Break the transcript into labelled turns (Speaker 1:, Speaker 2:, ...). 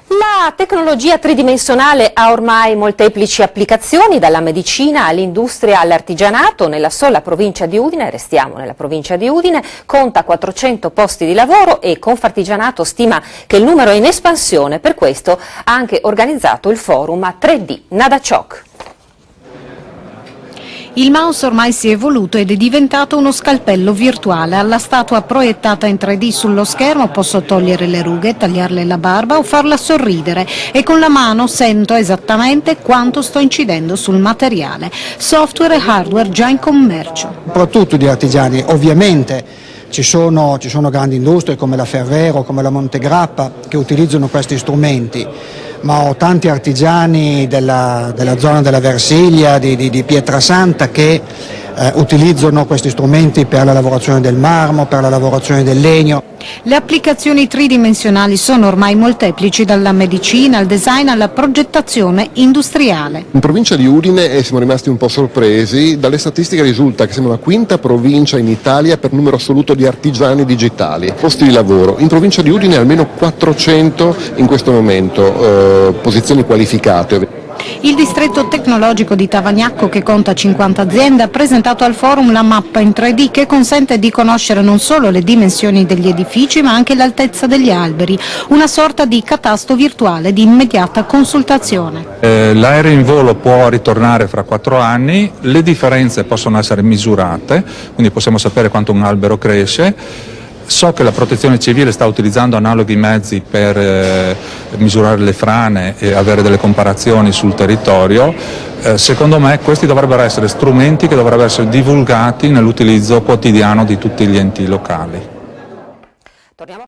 Speaker 1: La tecnologia tridimensionale ha ormai molteplici applicazioni, dalla medicina all'industria all'artigianato. Nella sola provincia di Udine, restiamo nella provincia di Udine, conta 400 posti di lavoro e Confartigianato stima che il numero è in espansione, per questo ha anche organizzato il forum 3D Nadachok.
Speaker 2: Il mouse ormai si è evoluto ed è diventato uno scalpello virtuale. Alla statua proiettata in 3D sullo schermo posso togliere le rughe, tagliarle la barba o farla sorridere e con la mano sento esattamente quanto sto incidendo sul materiale. Software e hardware già in commercio.
Speaker 3: Soprattutto di artigiani, ovviamente ci sono grandi industrie come la Ferrero, come la Montegrappa che utilizzano questi strumenti, ma ho tanti artigiani della zona della Versilia, di Pietrasanta che utilizzano questi strumenti per la lavorazione del marmo, per la lavorazione del legno.
Speaker 2: Le applicazioni tridimensionali sono ormai molteplici, dalla medicina al design alla progettazione industriale.
Speaker 4: In provincia di Udine siamo rimasti un po' sorpresi. Dalle statistiche risulta che siamo la quinta provincia in Italia per numero assoluto di artigiani digitali, posti di lavoro. In provincia di Udine almeno 400 in questo momento, posizioni qualificate.
Speaker 2: Il distretto tecnologico di Tavagnacco, che conta 50 aziende, ha presentato al forum la mappa in 3D che consente di conoscere non solo le dimensioni degli edifici ma anche l'altezza degli alberi, una sorta di catasto virtuale di immediata consultazione.
Speaker 5: L'aereo in volo può ritornare fra 4 anni, le differenze possono essere misurate, quindi possiamo sapere quanto un albero cresce. So che la Protezione Civile sta utilizzando analoghi mezzi per misurare le frane e avere delle comparazioni sul territorio. Secondo me questi dovrebbero essere strumenti che dovrebbero essere divulgati nell'utilizzo quotidiano di tutti gli enti locali.